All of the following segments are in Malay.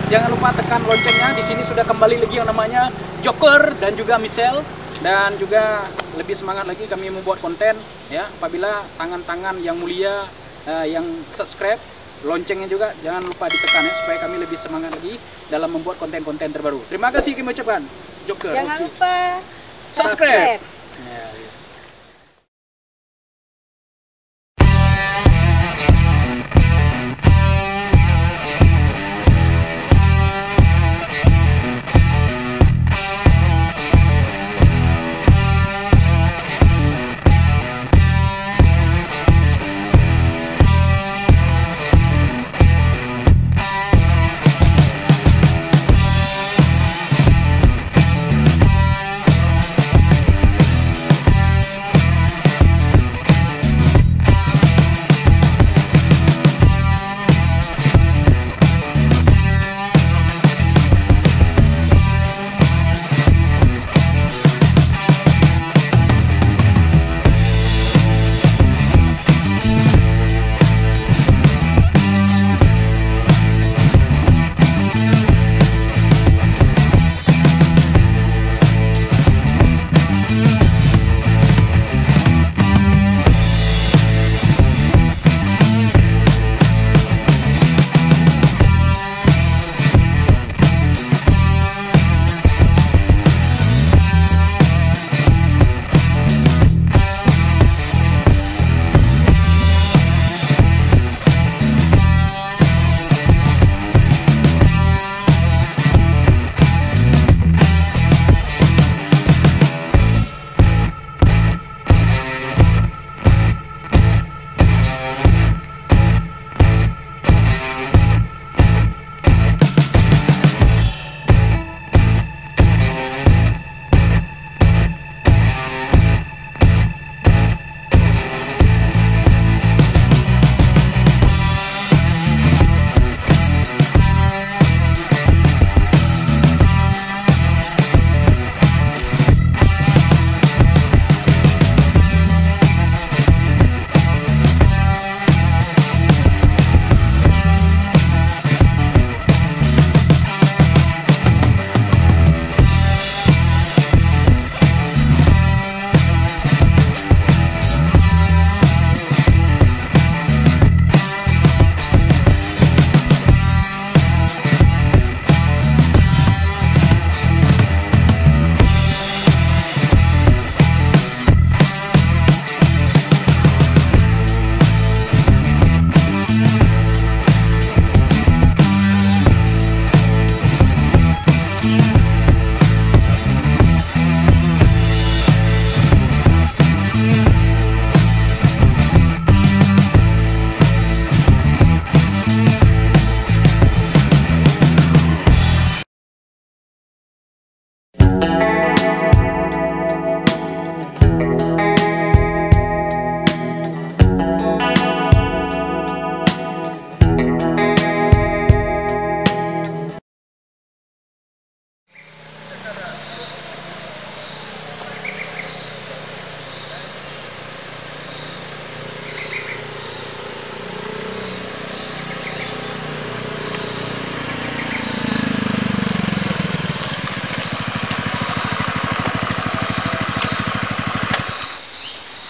jangan lupa tekan loncengnya. Di sini sudah kembali lagi yang namanya Joker dan juga Michelle. Dan juga lebih semangat lagi kami membuat konten ya. Apabila tangan-tangan yang mulia yang subscribe, loncengnya juga jangan lupa ditekan ya, supaya kami lebih semangat lagi dalam membuat konten-konten terbaru. Terima kasih kami ucapkan Joker. Jangan lupa subscribe.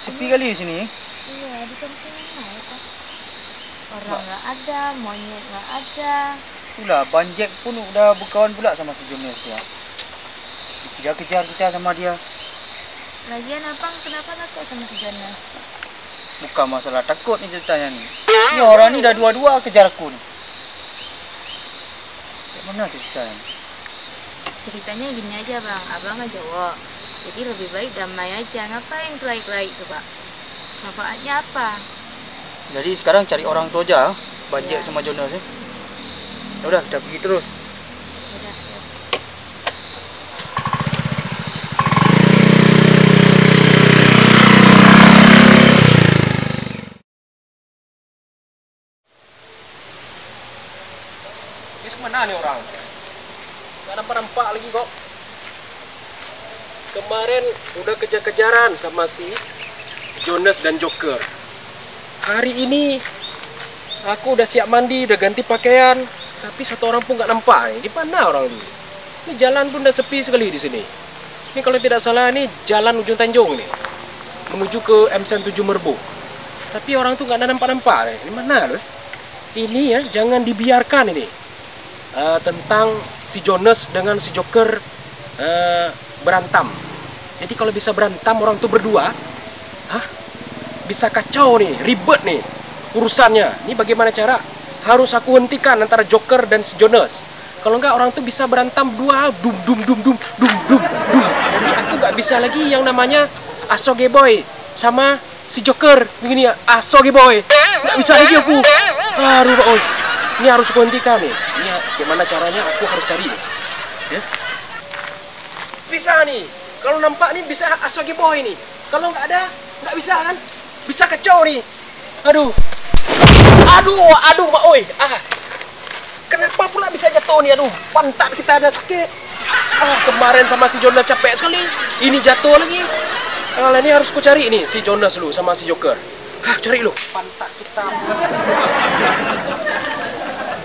Sepi kali di sini. Iya, di kampung mana Pak? Orang nggak ada, monyet nggak ada. Itulah, Banjek pun udah berkawan pula sama si Jonas ya. Dikejar-kejar kita sama dia. Lagian abang kenapa takut sama si Jonas? Bukan masalah takut ni ceritanya ni. Ni orang ni dah dua-dua kejar aku ni. Mana ceritanya? Ceritanya gini aja bang, abang kan cowok. Jadi lebih baik damai aja, ngapain kelaik-kelaik coba? Manfaatnya apa? Jadi sekarang cari orang tu aja, Banjek Ya. sama Jonas ya. Ya udah, kita pergi terus. Udah, ya. Ini mana nih orang? Gak nampak-nampak lagi kok. Kemarin udah kejar-kejaran sama si Jonas dan Joker. Hari ini aku udah siap mandi, udah ganti pakaian. Tapi satu orang pun nggak nampak nih. Di mana orang itu? Ini jalan pun udah sepi sekali di sini. Ini kalau tidak salah ini jalan ujung Tanjung nih, menuju ke M7 Merbau. Tapi orang tuh nggak ada nampak-nampak nih. Di mana loh? Ini ya, jangan dibiarkan ini. Tentang si Jonas dengan si Joker berantem. Jadi kalau bisa berantem orang tuh berdua, bisa kacau nih, ribet nih urusannya. Ini bagaimana cara? Harus aku hentikan antara Joker dan si Jonas. Kalau enggak orang tuh bisa berantem dua, dum dum dum dum dum dum dum. Jadi aku nggak bisa lagi yang namanya Asoge Boy sama si Joker begini ya, Asoge Boy. Nggak bisa lagi aku. Aduh, Pak Oi. Ini harus aku hentikan nih. Ini gimana caranya? Aku harus cari nih. Ya. Bisa nih. Kalau nampak nih bisa Asoge Boy nih. Kalau nggak ada, nggak bisa kan? Bisa kacau nih. Aduh. Aduh, Pak Oi. Kenapa pula bisa jatuh nih? Aduh, pantat kita ada sakit. Kemarin sama si Jonas capek sekali. Ini jatuh lagi. Ini harus ku cari ini si Jonas lu sama si Joker. Cari lu. Pantat kita.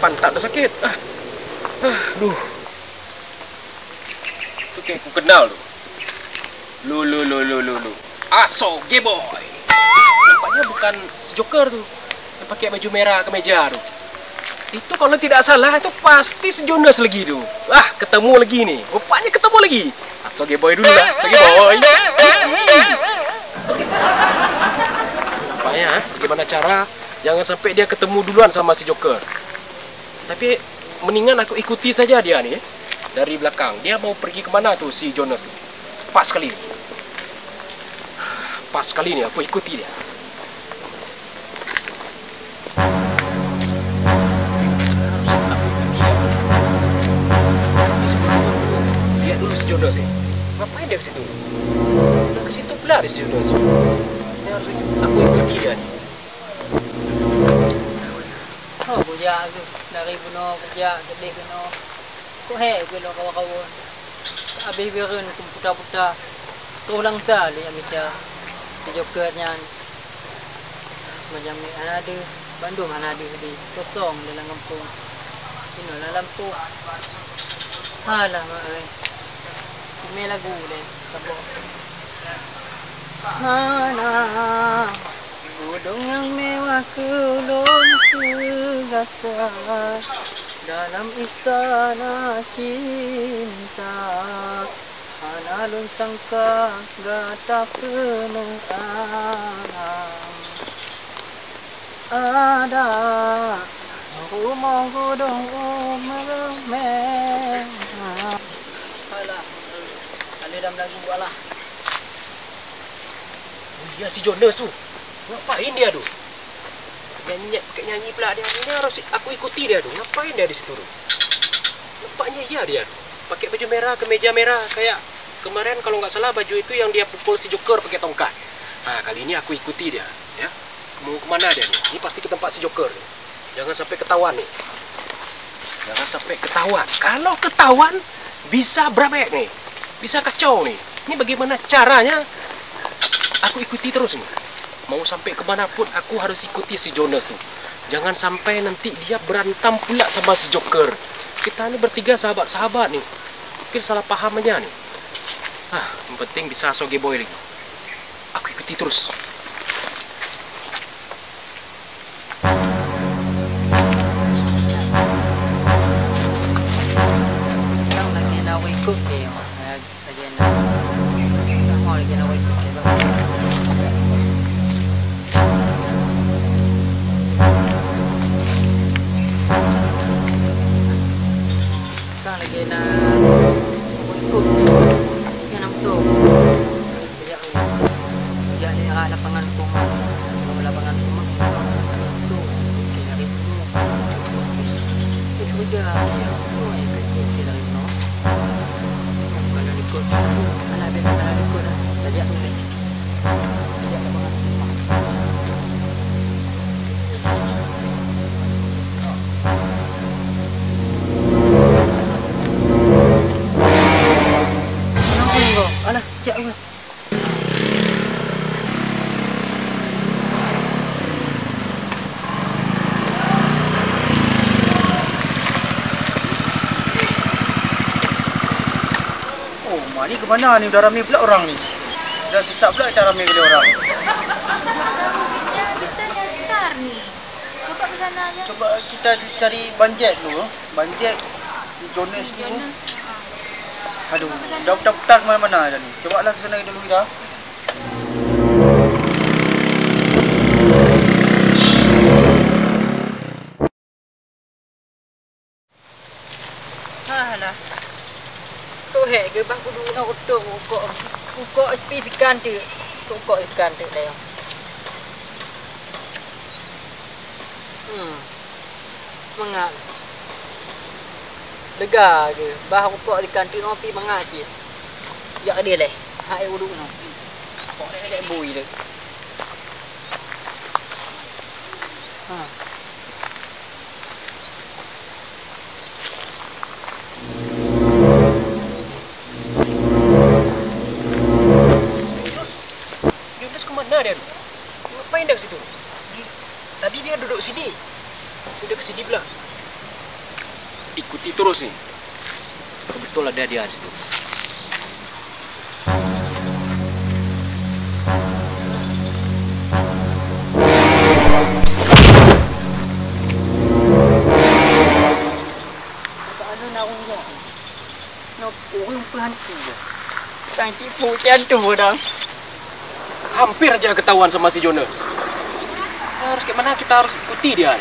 Pantat udah sakit. Aduh. Itu kayak ku kenal lu. Lu. Asoge Boy. Nampaknya bukan si Joker tuh. Yang pakai baju merah kemeja tuh. Itu kalau tidak salah itu pasti si Jonas lagi tuh. Ketemu lagi nih. Rupanya ketemu lagi. Asoge Boy dulu lah. Asoge Boy. Nampaknya bagaimana cara jangan sampai dia ketemu duluan sama si Joker. Tapi mendingan aku ikuti saja dia nih. Dari belakang. Dia mau pergi kemana tuh si Jonas. Pas sekali. Pas sekali nih aku ikuti dia. Si Jonas ya, ngapain dia ke situ? Udah ke situ pula si Jonas. Ini harus aku ikuti dia nih. Kerja tu dari puno kerja sedih puno. Kok puno kawan-kawan. Habis biarun putar-putar. Tulang sekali yang kita di Jokernya. Macam ni ada Bandung ada di kosong dalam kampung. Ini dalam lampu. Halah mak. May lagu deh, tabo. Mana budong yang mewah kulon segasa dalam istana cinta. Analun sangka gata penuh ada rumah budong meremeh. Dalam lagu lah. Iya si Jonas tuh. Ngapain dia tuh? Pakai nyanyi pula dia. Ini harus aku ikuti dia tuh. Ngapain dia di situ tuh? Nampaknya iya dia tuh. Pakai baju merah, kemeja merah kayak kemarin kalau nggak salah baju itu yang dia pukul si Joker pakai tongkat. Kali ini aku ikuti dia, ya. Mau kemana dia nih? Ini pasti ke tempat si Joker nih. Jangan sampai ketahuan nih. Jangan sampai ketahuan. Kalau ketahuan bisa berabek nih. Bisa kacau nih. Ini bagaimana caranya? Aku ikuti terus nih. Mau sampai kemanapun aku harus ikuti si Jonas nih. Jangan sampai nanti dia berantem pula sama si Joker. Kita ini bertiga sahabat-sahabat nih. Mungkin salah pahamannya nih. Yang penting bisa Asoge Boy lagi. Aku ikuti terus. Mana ni udah ramai pula orang ni. Dah sesak pula dah ramai kali orang. Kita nyasar nih. Coba ke sana aja. Coba kita cari Banjek dulu. Banjek, Jonas dulu. Aduh, dah putar mana-mana dah ni. Coba lah ke sana dulu kita. Alah. Tu ke bang kudu nak utuk ukok ikan tu. Ukok ikan tu dah. Mangak. Lega ke. Bah ukok ikan tu ngopi mangak je. Ya dia leh. Hai uduk no. Kok dia bui dia. Kemana dia? Ngapain dah ke situ? Tadi dia duduk sini. Udah ke sini pula. Ikuti terus nih. Betul ada dia di situ. Ano na akong yan? Napuwing pahanti ya. Pahanti po dyan dah. Hampir aja ketahuan sama si Jonas. Harus kemana kita harus ikuti dia.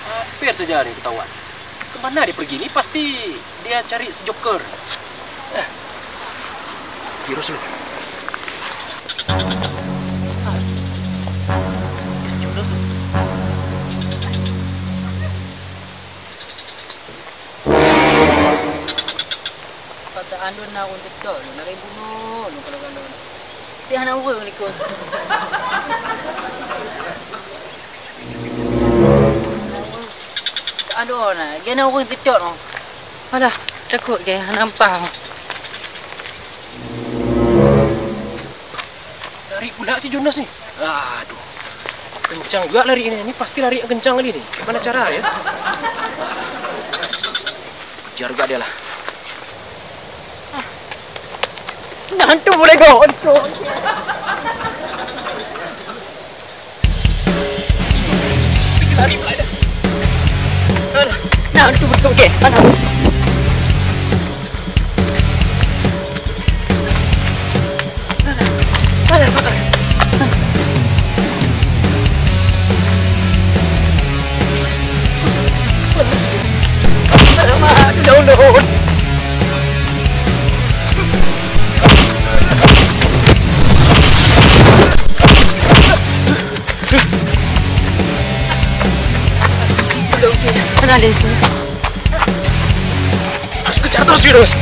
Hampir saja nih ketahuan. Kemana dia pergi? Ini pasti dia cari si Joker. Virus lu. Si Jonas. Kata ando na akong dito. Naribuno. Kalau gano'n. Tiyan ang ulo likod. Ano na, ganaw ko dito no. Hala, takut kaya nampak. Lari pula si Jonas nih. Aduh. Kencang juga lari ini. Ini pasti lari yang kencang kali nih. Gimana cara ya? Kejar juga dia lah. Nanti boleh go. Lari pula dah. Nanti betul ke? Mana? Mana dia? Harus kejar terus Jonas.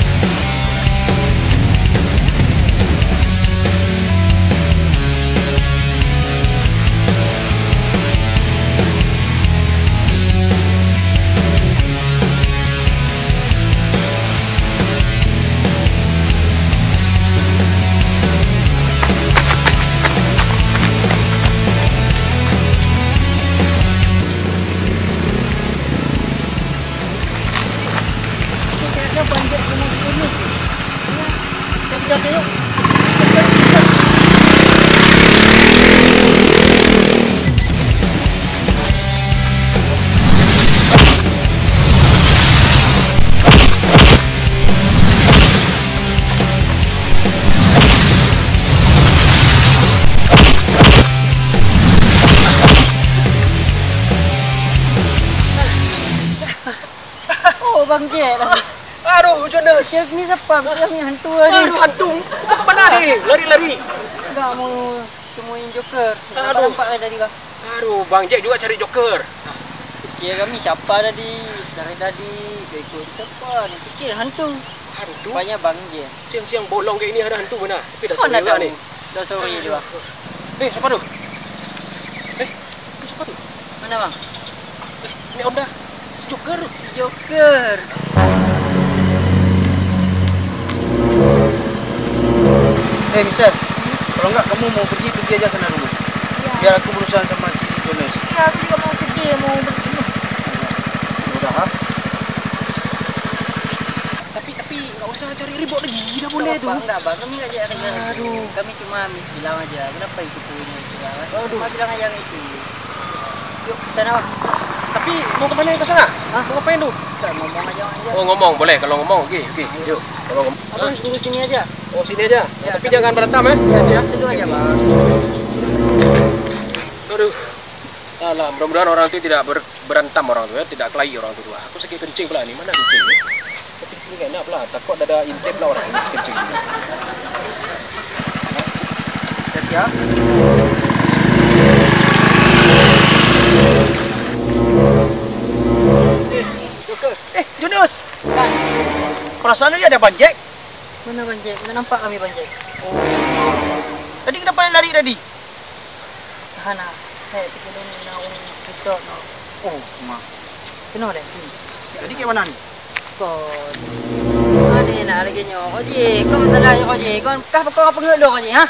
Oh, Bang Jet. Aduh, Jonas. Cek ni siapa? Yang hantu ni. Aduh, hantu. Mau kemana nih? Lari-lari. Enggak mau temuin Joker. Aduh. Nampak tadi kah? Aduh, Bang Jack juga cari Joker. Fikir kami siapa tadi? Dari tadi ikut siapa? Ni fikir hantu. Hantu? Rupanya Bang Jet. Siang-siang bolong kayak ini ada hantu mana? Tapi dah Mana sore juga tahu? nih. Dah sore juga. Siapa tuh? Itu siapa tuh? Mana Bang? Ini Onda. Si Joker. Si Joker. Michelle, kalau enggak kamu mau pergi aja sana dulu. Ya. Biar aku berurusan sama si Jonas. Iya, aku juga mau pergi, mau bertemu. Udah, ha? Tapi nggak usah cari ribut lagi, dah boleh tu. Enggak, Bang. Kami enggak cari ribut. Aduh. Kami cuma bilang aja, kenapa itu punya itu kan? Cuma bilang aja itu. Yuk ke sana, Bang. Tapi mau ke mana ke sana? Hah? Mau ngapain tu? Kita ngomong aja. Oh, ngomong boleh. Kalau ngomong, oke. Yuk. Kalau ngomong. Abang tunggu sini aja. Oh, sini aja. Ya, Tapi jangan berantem ya. Ya, sedu aja, Bang. Aduh. Alah, mudah-mudahan orang itu tidak berantem orang tu ya, tidak kelahi orang tu. Aku sakit kencing pula ni. Mana kencing ni? Tapi sini kan enak pula. Takut ada intip lah orang ini kencing ni. Jadi ya. Junus. Perasaan dia ada banjek. Mana banjek? Mana nampak kami banjek? Tadi kenapa lari tadi? Tahan ah. Hei, pikir ni naung kita no. Oh, mak. Kenapa deh? Jadi ke mana ni? Kon. Ani nak lagi nyo. Oji, kau minta dah oji. Kau kau apa ngelo oji, ha?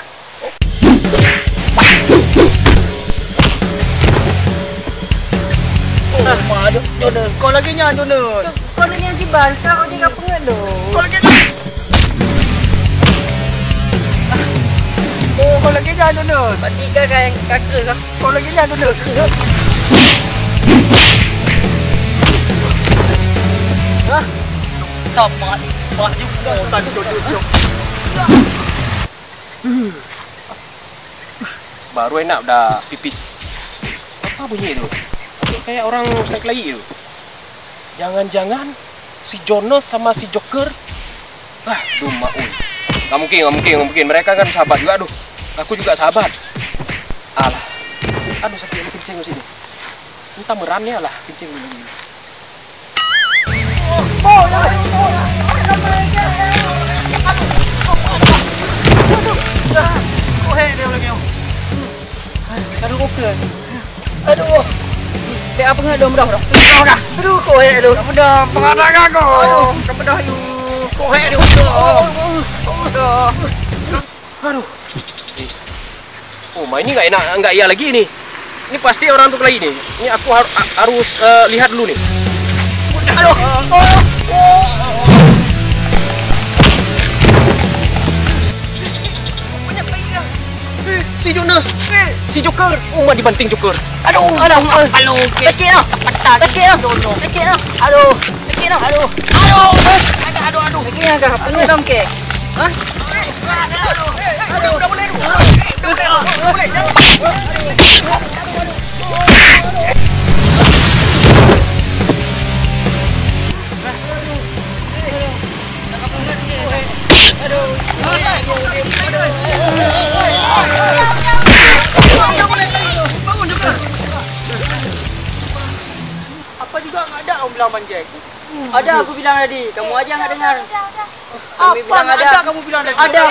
Oh, mak, Junus. Kau lagi nya, Junus. Kau ni yang tiba, kau oji apa ngelo? Kau lagi. Oh, kau lagi nya, Junus. Pati kau yang kakak kau. Kau lagi nya, Junus. Hah? Tamat. Baju kotan Junus. Baru enak dah pipis. Apa bunyi itu? Kayak orang kelahi tu. Jangan-jangan si Jonas sama si Joker. Duh maun. Gak mungkin. Mereka kan sahabat juga, aduh. Aku juga sahabat. Alah. Aduh sakit kencing di sini. Entah merannya lah kencing ini. Oh, hei dia lagi. Aduh okey. Aduh. Dek apa ngelo dah. Aduh, kau hei lu. Dah pengadang aku. Aduh, dah you. kau hei dia. Aduh. Oh, main ini enggak iya lagi nih. Ini pasti orang tuh kelahi nih. Ini aku harus lihat dulu nih. Aduh. Banyak bayi dah. Si Jonas, si Joker. Oh, mah dibanting Joker. Aduh. Aduh, tekik noh. Tekik noh. Aduh. Tekik noh. Aduh. Tekik yang kah? Penuh dong ke? Hah? Udah boleh. Apa juga nggak ada om bilang banjek. Ada aku bilang tadi. Kamu aja nggak dengar. Kami bilang ada. Kamu bilang ada. Ada.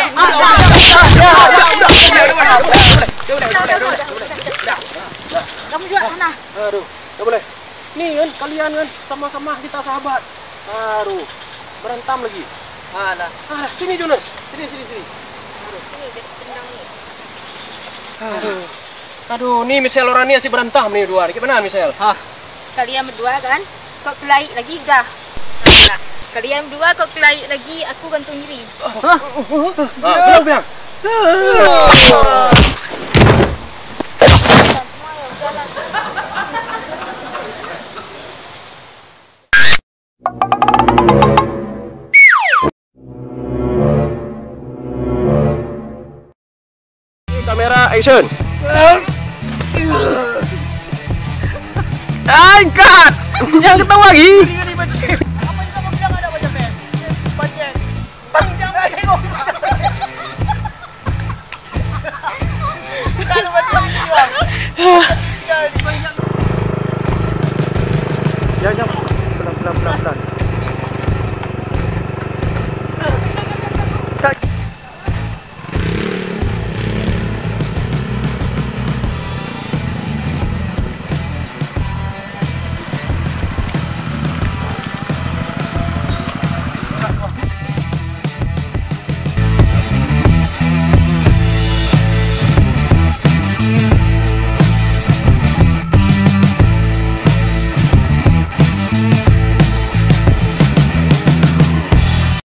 Kamu juga sana. Aduh, nggak boleh. Nih kan kalian kan sama-sama kita sahabat. Aduh, berantem lagi. Alah. Sini Jonas. Sini. Aduh, nih Michelle orang ini masih berantem nih dua. Gimana Michelle? Kalian berdua kan? Kok kelahi lagi dah. Nah, kalian berdua kok kelahi lagi, aku gantung diri. Bilang. Kamera action. Cut! Jangan ketawa lagi. Apa juga kamu bilang ada banjek men? Banjek. Panjang lagi kok. Kan banjek.